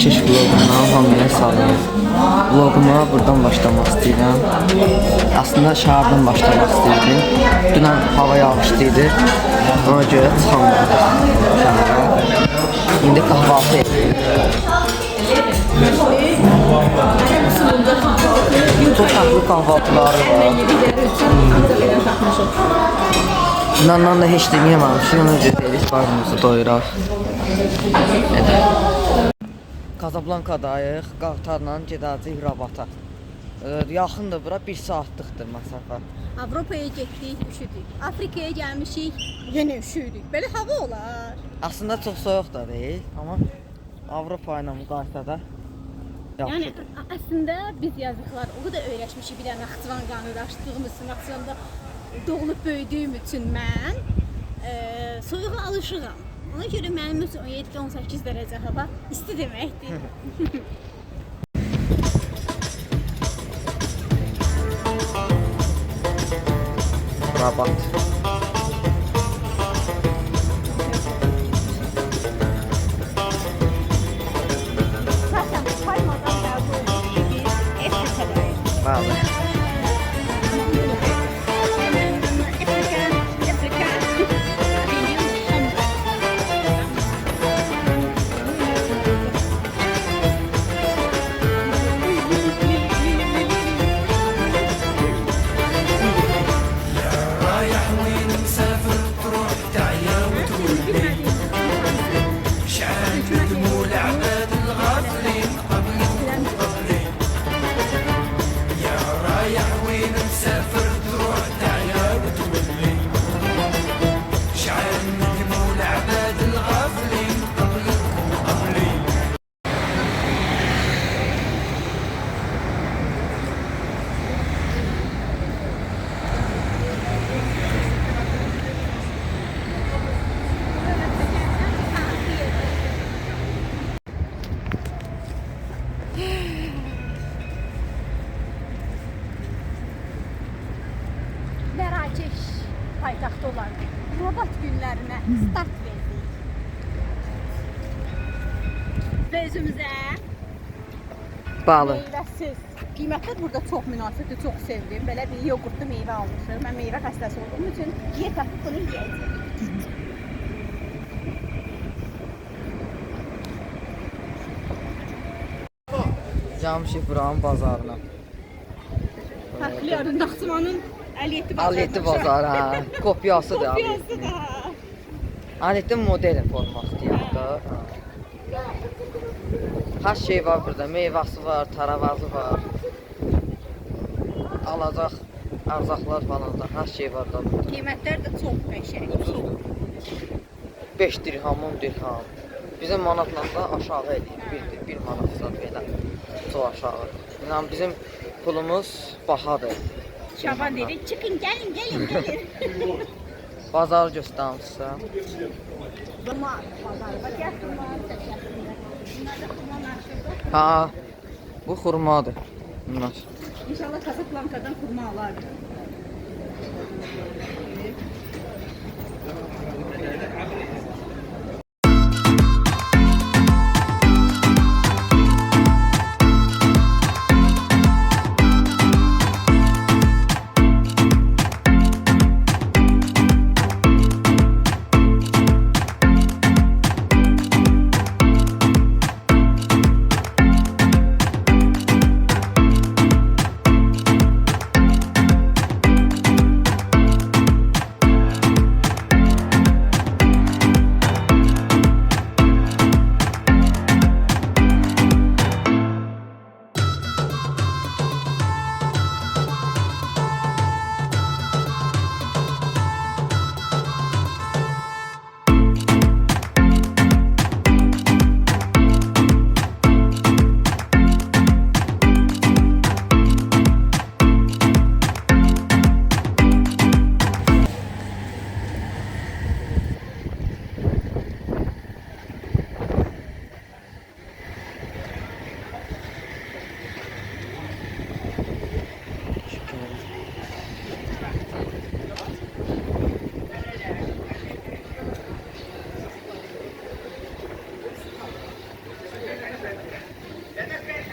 Mərrakəş vlogundan hamıya salam. Vloguma buradan başlamaq istəyirəm. Aslında şəhərdən başlamaq istəyirdim. Dünən hava yağışlıydı. Ona görə çıxamadım şəhərə. İndi kahvaltı edirəm. Çok farklı kahvaltıları var. Bundan da heç deməyəməmişim. Ona görə deyirik, qarnımızı doyuraq. Kazablankadayıq, qatarla gedəcəyik Rabata. Yaxındır bura, 1 saatlıqdır məsafə. Avropaya getdik, üşüdük. Afrikaya gəlmişik, yenə üşüdük. Belə hava olar. Aslında çox soyuq da deyil, amma Avropa ilə müqayisədə yaxşıdır. Yəni əslində biz yazıqlar o qədər öyrəşmişik, bir də Naxçıvan qarşılaşdığımız üçün, Naxçıvanda doğulub böyüdüyüm üçün mən soyuğa alışığam. Ona görə mənim üçün 17-18 dərəcə hava isti deməkdir. Rabat. Zaten Palma'dan qəbul etdik ki, biz Afrikadayıq. Bəli. Mərrakəş paytaxtı olan Rabat günlərinə start verdik. Və özümüzə Bağlı. meyvəsiz. Qiymətlər burada çox münasibdir, çox sevdim. Belə bir yoğurtlu meyvə almışıq. Mən meyvə xəstəsi olduğum üçün yer tapıb bunu yeyəcəm. Gəlmişik buranın bazarına. Fərqli Naxçıvanın 57 bazarı. 57 bazarı, hə. Kopyasıdır. Kopyası da. Aletin model forması deyək də. Hər şey var burada. Meyvəsi var, taravazı var. Alacaq ərzaqlar falan da. Hər şey var da burada. Qiymətlər də çox qəşəng. 5 dirham, 10 dirham. Bizim manatla da aşağı edir. 1 manatsa belə. Çox aşağı. Yəni bizim pulumuz bahadır. Şaban dedi, çıxın, gəlin. Bazarı göstərim sizə. Bunlar bazarı. Bax, bunlar səsəsində. Bunlar da xurma məşhurdur. Ha, bu xurmadır. Bunlar. İnşallah Kazablankadan xurma alarıq.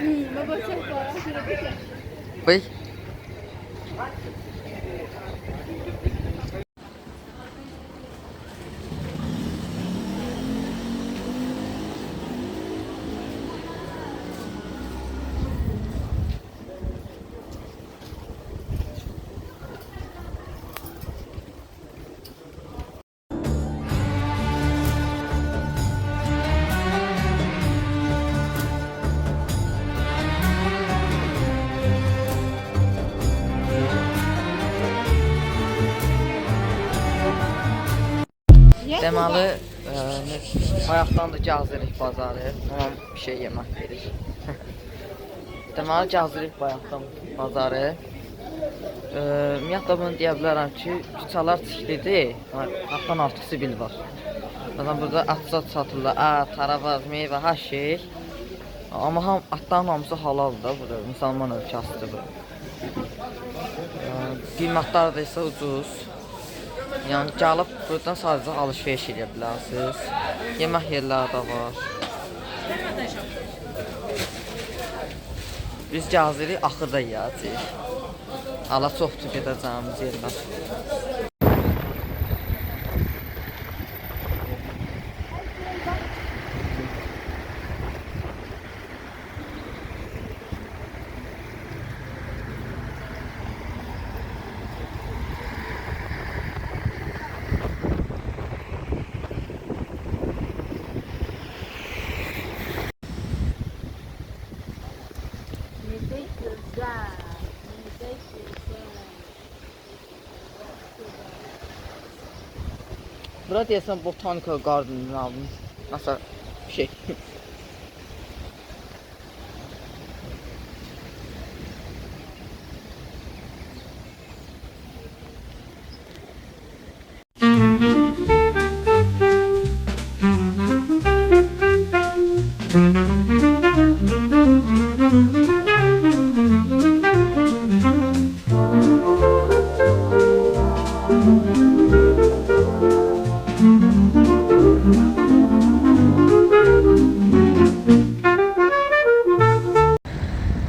Baba çok var. Bıy. Deməli, bayaqdan da gəzirik bazarı, amma bir şey yemək verir. Deməli, gəzirik bayaqdan bazarı. Ümumiyyətlə bunu deyə bilərəm ki, küçələr tiklidir, haftan 6 bil var. Məsələn, burada ət-zat satırlar, ət, taravaz, meyvə, hər şey. Amma ətlərin hamısı halaldır da burada, müsəlman ölkəsidir bu. Qiymətlər də isə ucuz. Yəni gəlib buradan sadəcə alış-veriş edə bilərsiniz. Yemək yerləri də var. Biz gəzirik, axırda yeyəcəyik. Hala çoxdur gedəcəyimiz yerlər. Burada deyəsən Botanical Garden'ın almış. Nasıl bir şey.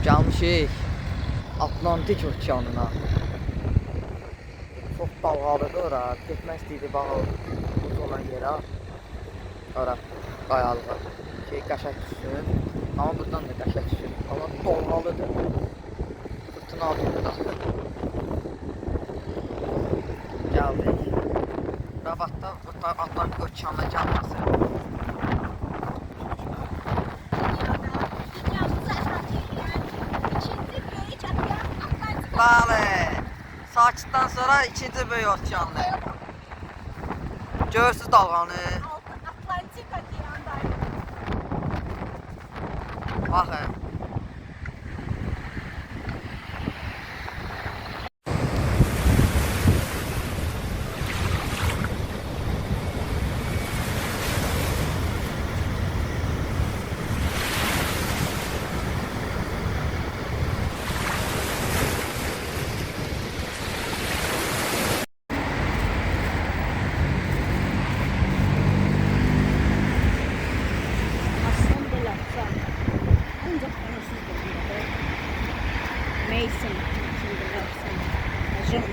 Gəlmişik Atlantik okeanına. Çox dalğalıdır ora, getmək istəyirdi bağı olan yerə. Ora, qayalığa. Qəşəng düşür. Amma buradan da qəşəng düşür. Amma dalğalıdır. Fırtınalıdır burada. Gəldik. Rabatda Atlantik okeanına gəlməsi. Bəli, sakitdən sonra ikinci böyük okeanlı. Görürsünüz dalğanı. Atlantik okeandayım. Baxın.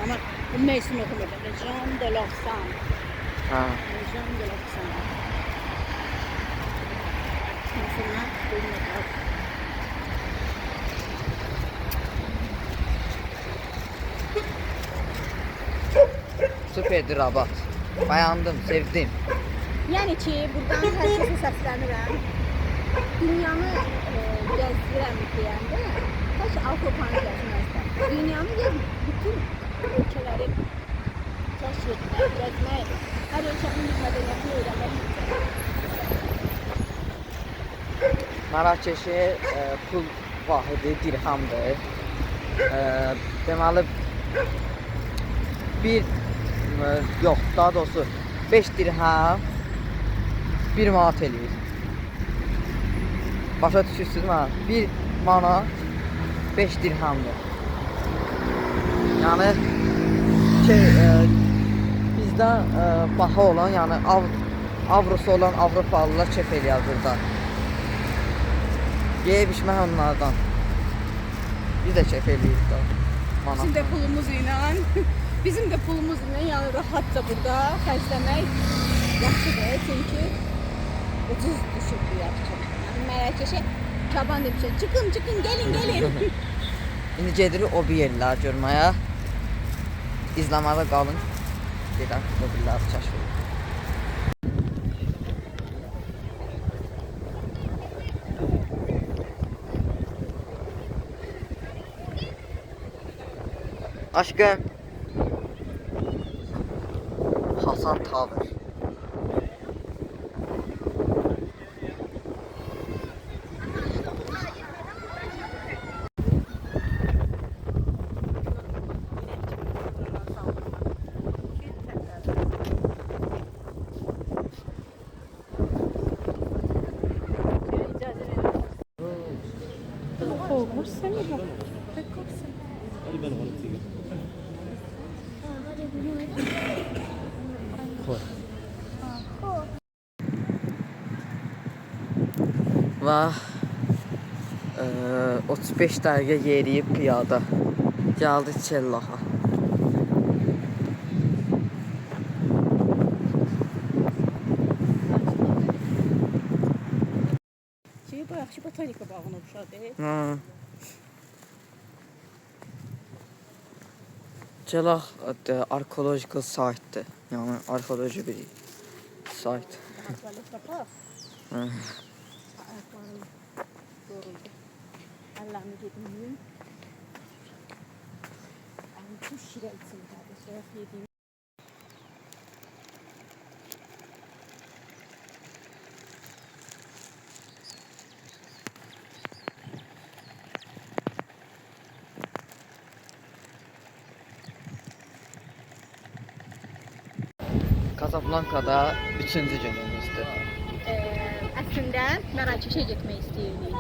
Ama bu mevsim okumadı. Jean de l'Oxan. Ha. Jean de l'Oxan. Mesela bilmiyorum. Süperdir Rabat. Beğendim, sevdim. Yani ki buradan herkese seslenirəm. Dünyanı gezdirəm deyəndə, kaç Avropanı gezməzdən. Dünyanı bütün ülkeleri keşfetmək, gezmək, hər ölkənin mədəniyyətini öyrənmək. Marakeşi pul vahidi dirhamdır. Deməli yox, daha doğrusu 5 dirham 1 manat eləyir. Başa düşürsünüz mü? 1 manat 5 dirhamdır. Yəni bizdə baha olan, yəni avrosu olan Avropalılar kef eləyər burada. Yeyib içmək onlardan. Biz də keyf eləyirik də. Bizim de pulumuz ilə, bizim de pulumuz ilə yəni rahatca burada xərcləmək yaxşıdır. Çünki ucuz düşüb bu yaxşı. Yəni Mərəkəşə Çoban demişəm, çıxın, gəlin. İndi gedirik o bir yerlər görməyə. İzləmədə qalın. Gedək o birləri kəşf edin. Aşkım. Hasan Tower. Olmuş seni bak. Və 35 dəqiqə yeriyib piyada. Gəldi Çellaha. Şey bu yaxşı botanika bağına oxşadı. Çellah arkeological site'dir. Yəni arxeoloji bir site. Allah'ını yedim. Bu şire için kardeşler yediğim. Casablanca'da 3-cü günümüzdür. Əslində Mərakeşə getmək istəyirdik.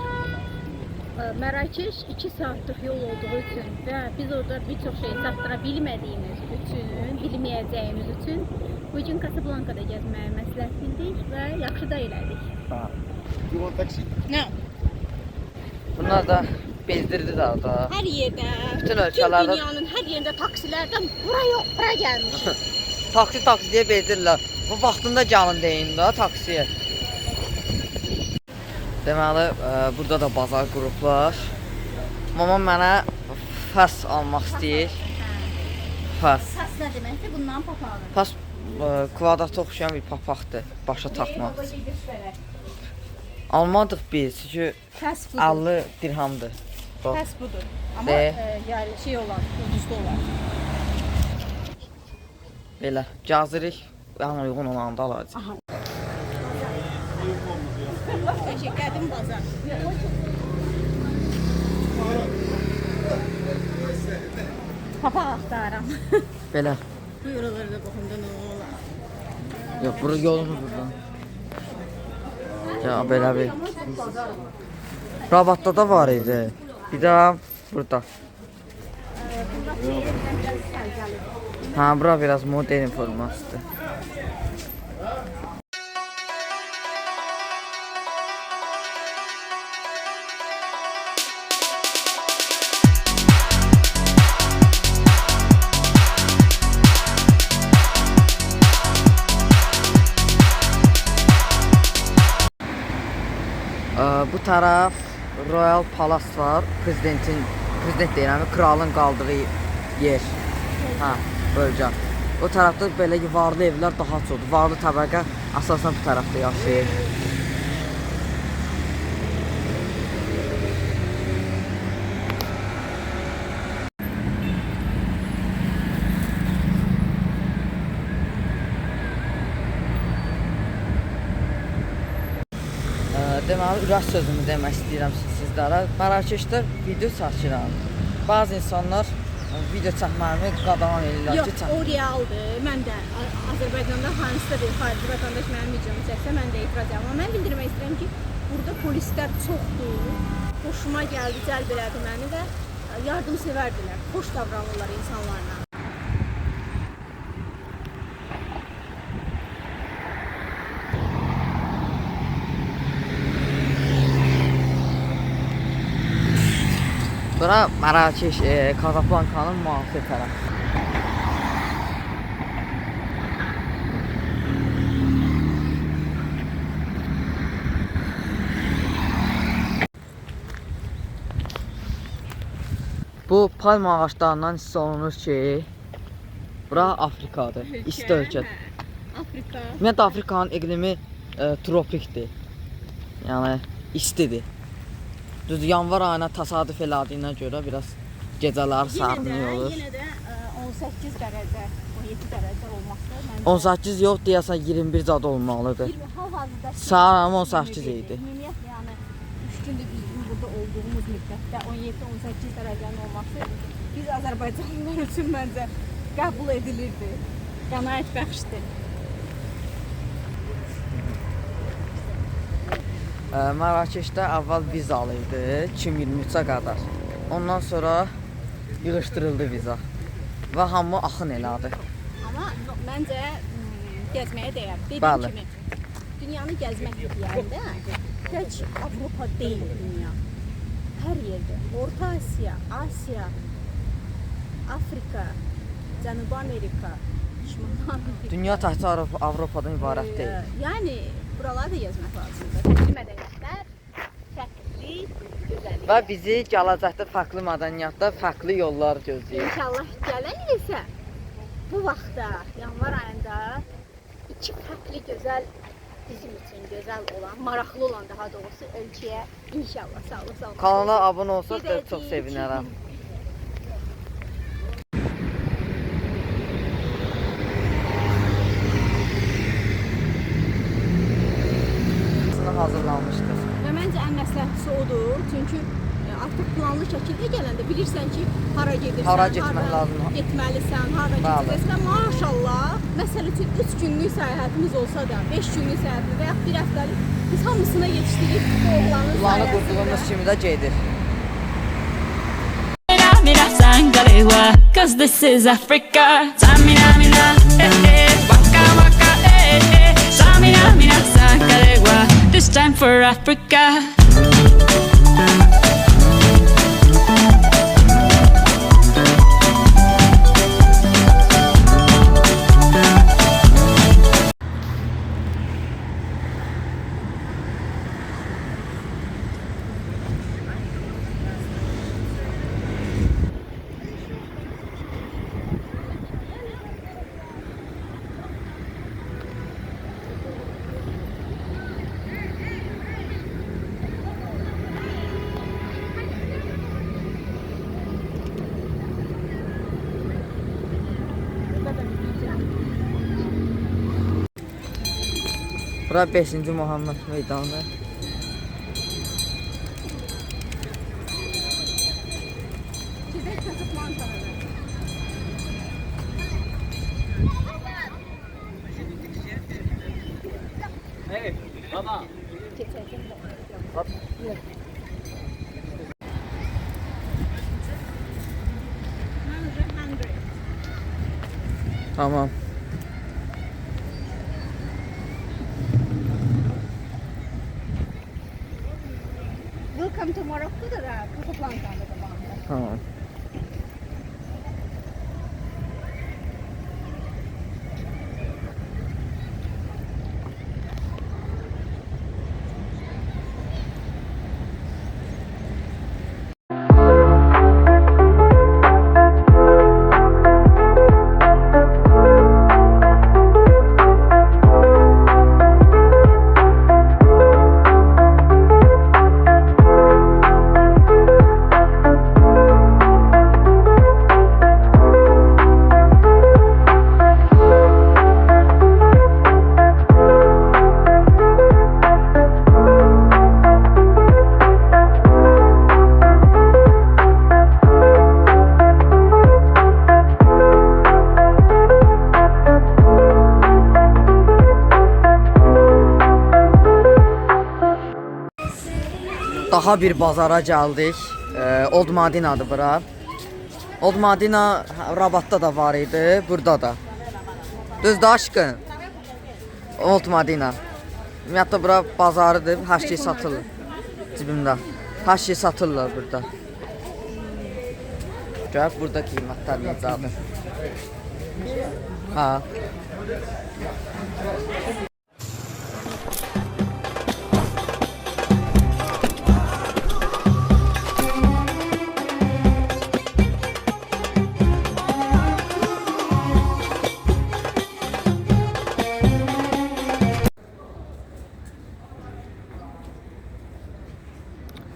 Mərakeş 2 saatlıq yol olduğu üçün və biz orada bir çox şey çatdıra bilmədiyimiz üçün, bilməyəcəyimiz üçün bu gün Casablanca'da gəzməyi məsləhət bildik və yaxşı da elədik. You want taxi? Nə? Bunlar da bezdirdi da. Hər yerdə, Bütün ölkələrdə dünyanın hər yerində taksilərdən bura yox, bura gəlmiş. taksi deyə bezdirlər. Bu vaxtında gəlin deyin də taksiyə. Deməli, burada da bazar qruplar. Mama mənə fəs almaq istəyir. Fəs. Səs nə deməkdir? Bundan papağanı. Fəs kvadrata oxşayan bir papaqdır. Başa taxmaq. Almadıq biz, çünki Fast food. 50 dirhamdır. Fast food'dur. Amma De. yəni şey olan, ucuzda olan. Belə, gəzirik. Ən uyğun olanı da alacağıq. Aha. Teşekkür ederim bazar. Papa axtarıram. Belə. Bu yuralarda baxımda nə olar? Yox, bura yolumuz buradan. Ya belə bir. Rabatda da var idi. Bir də burada. Ha, bura biraz modern formasıdır. Bu taraf Royal Palace var. Prezident deyirəm, kralın qaldığı yer. Ha, bölgə. O tarafda belə varlı evlər daha çoxdur. Varlı təbəqə əsasən bu tərəfdə yaşayır. Deməli, ürək sözümü demək istəyirəm sizlərə. Mərakeşdə video çəkirəm. Bazı insanlar video çəkməyimi qadağan edirlər Yox, ki, çək. o realdır. Mən də Azərbaycanda hansısa bir xarici vətəndaş mənim videomu çəksə, mən də etiraz edirəm. Amma mən bildirmək istəyirəm ki, burada polislər çoxdur. Xoşuma gəldi, cəlb elədi məni və yardımsevərdilər. Xoş davranırlar insanlarla. Bura Mərakeş, Kazablankanın müasir tərəfi. Bu palma ağaçlarından hiss olunur ki, bura Afrikadır, isti ölkə. Afrika. Ümumiyyətlə Afrikanın iqlimi tropikdir, yəni istidir. Düz yanvar ayına təsadüf elədiyinə görə biraz gecələr saxlıq olur. Yenə də 18 dərəcə, 17 dərəcə olması. 18 yox, deyəsən 21 zad olmalıdır. Hal-hazırda Saat 18 idi. Ümumiyyətlə yəni 3 gündür bizim burada olduğumuz müddətdə 17-18 dərəcənin olması biz Azərbaycanlılar üçün məncə qəbul edilirdi. Qənaət bəxşdir. Mərakeşdə əvvəl vizalı idi, 2023-ə qədər. Ondan sonra yığışdırıldı viza və hamı axın elədi. Amma məncə gəzməyə dəyər. Dediyim Bəli. kimi, dünyanı gəzmək deyəndə tək Avropa deyil dünya. Hər yerdə. Orta Asiya, Asiya, Afrika, Cənubi Amerika, Şimali Amerika. Dünya təkcə Avropadan ibarət deyil. Yəni buraları da gəzmək lazımdır. Fərqli mədəniyyətlər, fərqli gözəllik. Və bizi gələcəkdə fərqli mədəniyyətdə fərqli yollar gözləyir. İnşallah gələn isə bu vaxtda, yanvar ayında iki fərqli gözəl bizim üçün gözəl olan, maraqlı olan daha doğrusu ölkəyə inşallah sağlıq. Kanala abunə olsaq da çox sevinərəm. Hazırlanmışdır. Və məncə ən məsləhətlisi odur, çünki artıq planlı şəkildə gələndə bilirsən ki, hara gedirsən, Hara getmək lazımdır. getməlisən, hara gedəcəksən. Maşallah, məsəl üçün 3 günlük səyahətimiz olsa da, 5 günlük səyahətimiz və ya bir həftəlik biz hamısına yetişdirib bu oğlanın Planı qurduğumuz kimi də gedir. Mira sangalewa, 'cause this is Africa. Samina mina, waka waka, Samina mina sangalewa, this time for Africa. Bura 5-ci Muhammed meydanı. Hey, baba. Tamam. Welcome to Morocco'da da Casablanca'da da var. Tamam. Daha bir bazara gəldik. Old Madinadır bura. Old Madina Rabatda da var idi, burada da. Düzdür aşkın? Old Madina. Ümumiyyətlə bura bazarıdır, hər şey satılır. Cibimdə. Hər şey satırlar burada. Gör burada qiymətlər necədir. Ha.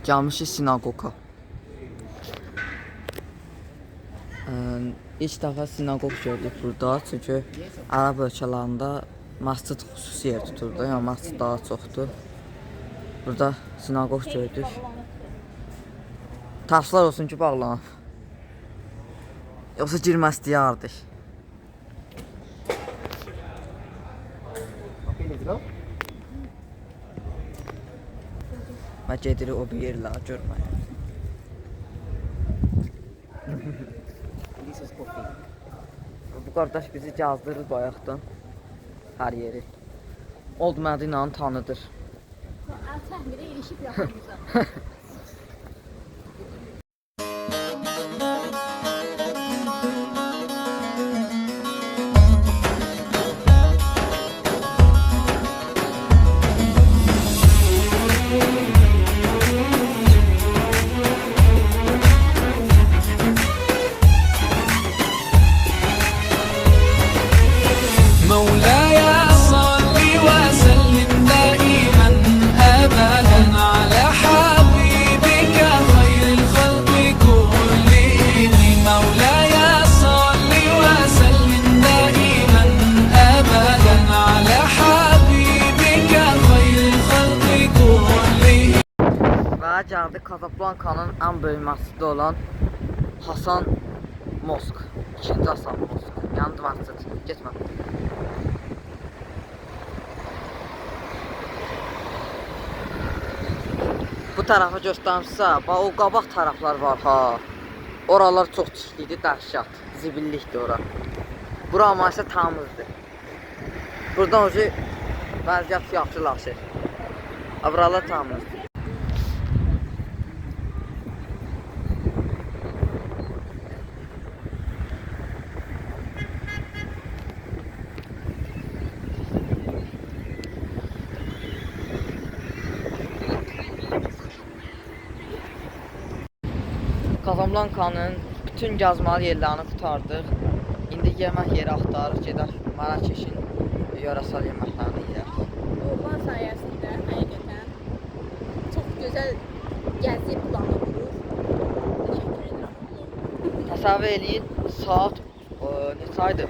Gəlmişik sinagога. İlk dəfə sinagog gördük burada, çünki Ərəb ölkələrində məscid xüsusi yer tuturdu, yəni məscid daha çoxdur. Burada sinagog gördük. Təəssüflər olsun ki, bağlanıb. Yoxsa girmək istəyərdik. Və gedirik o bir yerlər görməyə. Bu qardaş bizi gəzdirir bayaqdan hər yeri. Old Mədinanı tanıdır. Əl-Səhmirə erişib yaxınımıza. مولاي صل وسلم دائما أبدا على حبيبك خير الخلق كلهم مولاي صل وسلم دائما أبدا على حبيبك خير الخلق كلهم. Və gəldik Kazablankanın ən böyük məscidi olan Hasan Mosk. İkinci Hasan Mosk. Yəni məscid. Getmə. Bu tərəfə göstərmişsə, bax o qabaq tərəflər var ha. Oralar çox çirklidir, dəhşət. Zibillikdir ora. Bura amma isə təmizdir. Buradan o ki vəziyyət yaxşılaşır. Buralar təmizdir. Kazablankanın bütün gəzməli yerlərini qurtardıq. İndi yemək yeri axtarırıq, gedək Mərakeşin yörəsəl yeməklərini yeyək. Oğlan sayəsində həqiqətən çox gözəl gəzi planı qurur. Təşəkkür edirəm. Təsəvvür eləyin, saat neçə idi?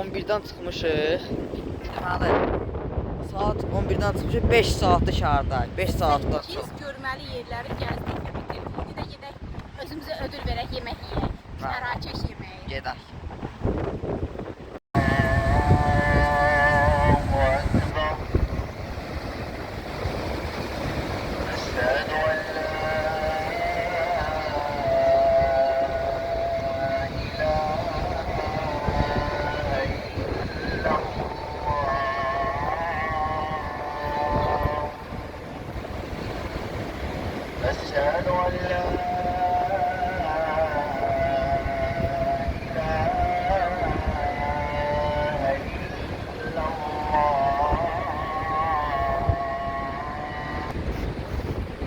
11-dən çıxmışıq. Deməli, saat 11-dən çıxmışıq, 5 saatdır şəhərdəyik. 5 saatdan çox. Biz görməli yerləri gəzdik və bitirdik. İndi də gedək özümüzə ödül verək, yemək yeyək. Mərakeş yeməyi. Gedək. أشهد أن لا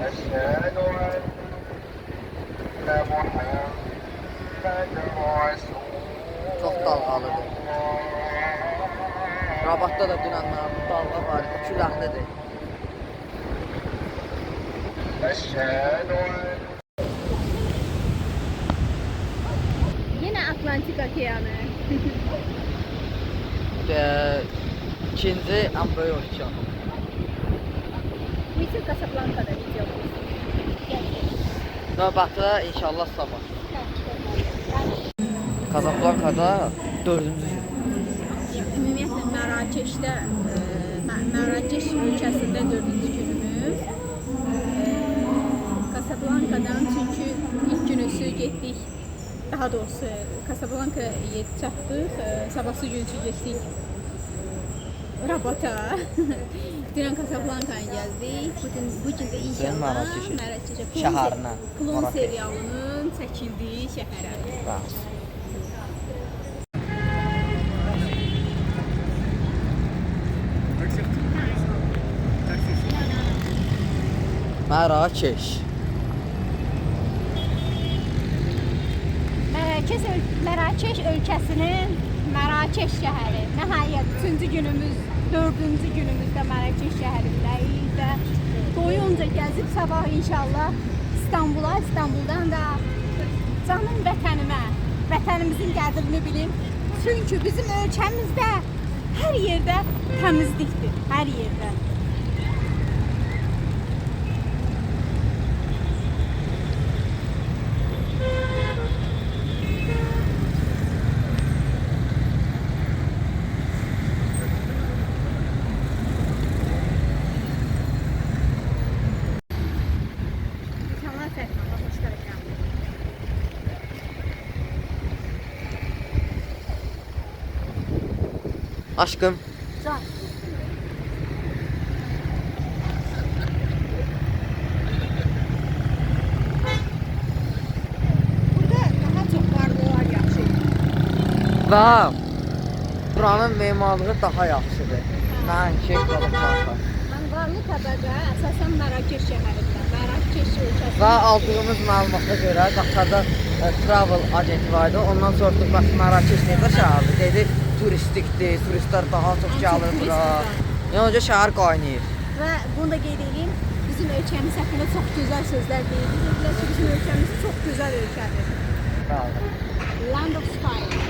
أشهد أن محمد رسول Çox dalğalıdır. Rabatda da dünənlərdə dalğa var, küləklidir. أشهد أن Yine Atlantik Okeanı. İkinci ən böyük okean. Bütün Casablanca'da videomuz. Növbətdə inşallah sabah. Kazablankada 4-cü gün. Ümumiyyətlə Mərakeşdə, Mərakeş ölkəsində 4-cü günümüz. Casablancadan çünki ilk günüsü getdik. Daha doğrusu Casablanca'ya çatdıq. Sabahsı günüsü getdik Rabata. Dünən Casablanca'ya gəldik. Bu gün də inşallah Mərakeşə Mərakeşə şəhərinə. Klon serialının çəkildi şəhərə. Mərakeş. Mərakeş ölkəsinin Mərakeş şəhəri. Nəhayət 3-cü günümüz, 4-cü günümüzdə Mərakeş şəhərindəyik və doyunca gəzib sabah inşallah İstanbula, İstanbuldan da canım vətənimə, vətənimizin qədrini bilim. Çünki bizim ölkəmizdə hər yerdə təmizlikdir, hər yerdə. Aşkım. Can. Burada daha çox varlıqlar yaşayır. Və buranın memarlığı daha yaxşıdır. Nəinki Qalıqlarsa. Varlı təbəqə əsasən Mərakeş şəhərində, Mərakeş ölkəsində. Və aldığımız məlumata görə Qatarda travel agenti vardı. Ondan soruşduq, bəs Mərakeş necə şəhərdir? Dedi, turistikdir, turistlər daha çox gəlir bura. Yəni şəhər qaynayır. Və bunu da qeyd edeyim, bizim ölkəmiz haqqında çox gözəl sözlər deyir. Dedilər ki, bizim ölkəmiz çox gözəl ölkədir. Bəli. Land of Fire.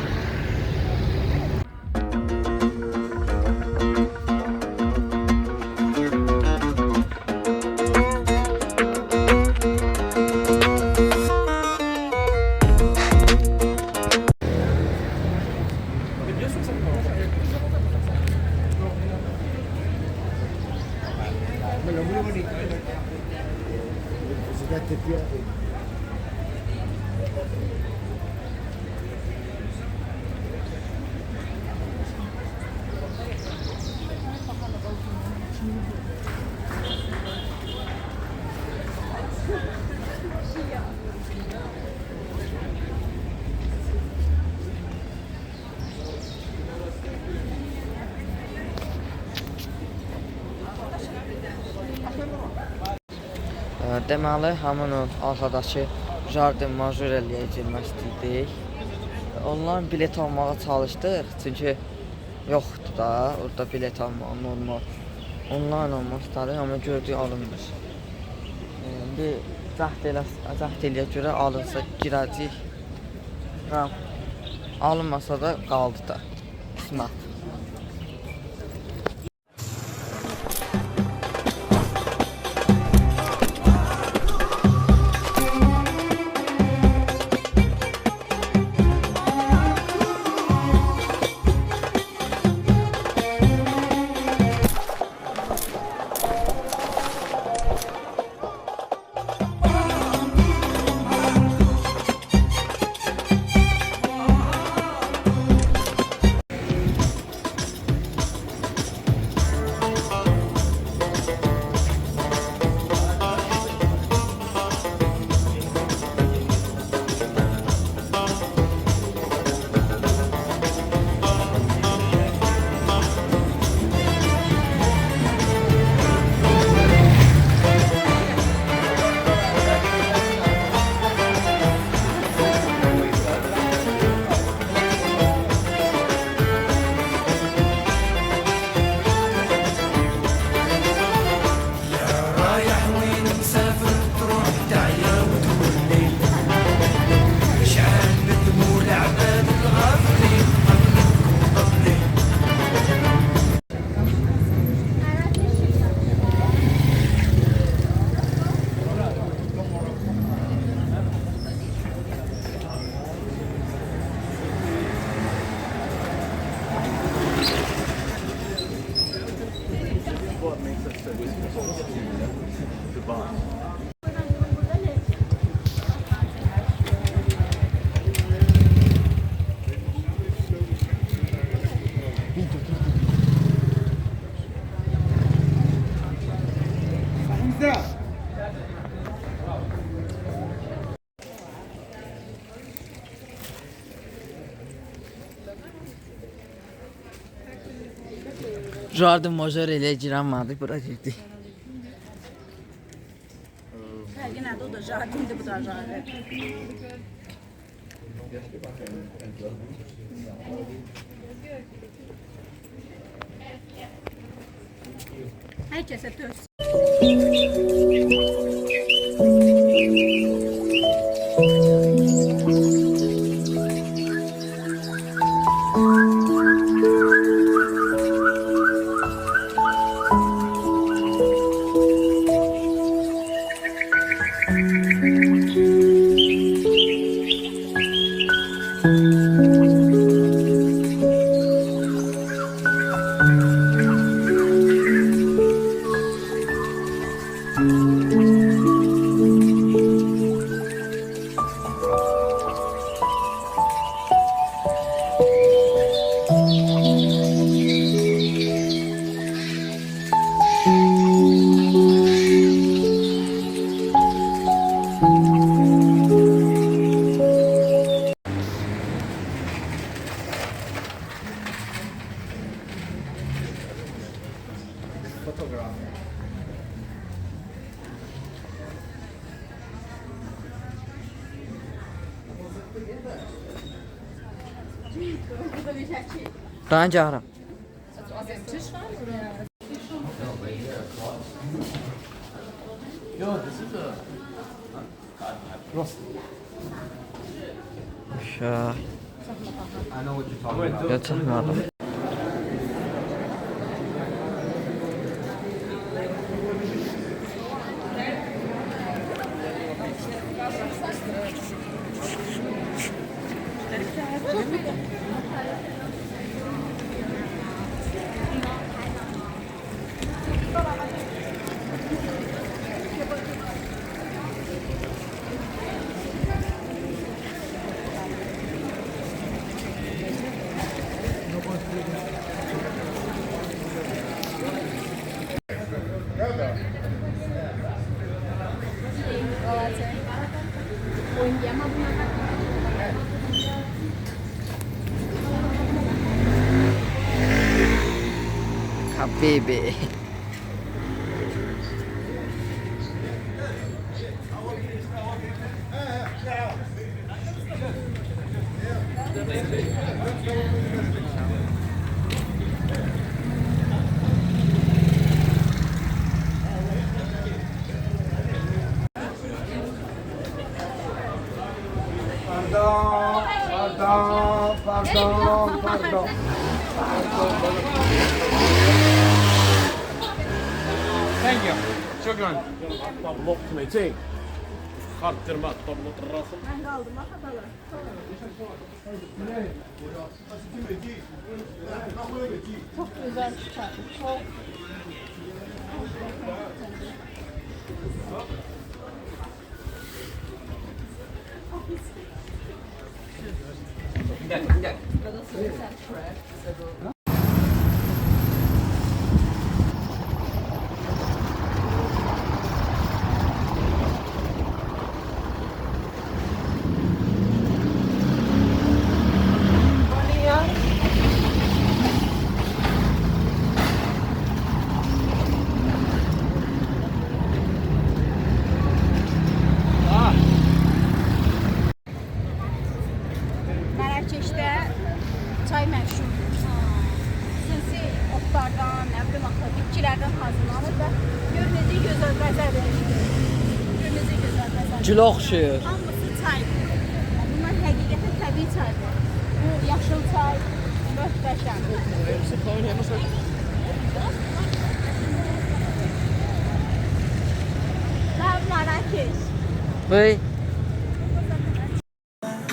Deməli, həmin o arxadakı Jardin Majorelliyə girmək istəyirdik. Ondan bilet almağa çalışdıq, çünki yoxdur da, orada bilet almaq normal. Onlayn almaq istədik, amma gördük alınmır. Bir cəhd eləyə görə alınsa girəcək. Alınmasa da qaldı da. Qismət. Jardin Major elə girənmədik, bura girdik. Fərqi nədir? O da jardindir, bu da jardin. Hər kəsə töz. Ben gəlirəm. Şah. Yatırmadım. Habibi. Pardon. Thank you. Şükran. Tablo kmetey. Xattırma tablo terrasım. Mən qaldım, xatalar. Çox gözəl çıxar. Çox. Gel. Mərəkəşdə çay məşhurdur. Xüsusi otlardan, nə bilim axı, bitkilərdən hazırlanır və gör necə gözəl bəzədir. Gör necə gözəl bəzədir. Gül oxşuyur. Hamısı çaydır. Bunlar həqiqətən təbii çaydır. Bu yaşıl çay möhtəşəmdir. Və Mərəkəş. Vay.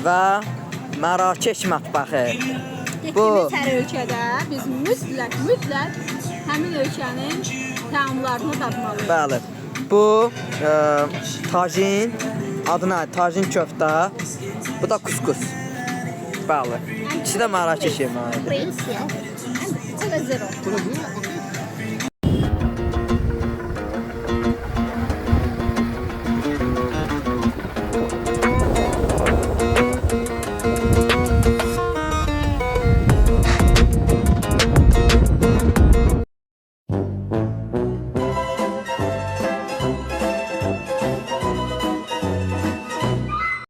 Və Mərakeş mətbəxi. Bu Getdiyimiz hər ölkədə biz mütləq həmin ölkənin təamlarını dadmalıyıq. bəli. Bu tajin, adı nə? Tajin köftə. Bu da kuskus. Bəli. İkisi də Mərakeş yeməyi. Prince, yeah. And Cola Zero.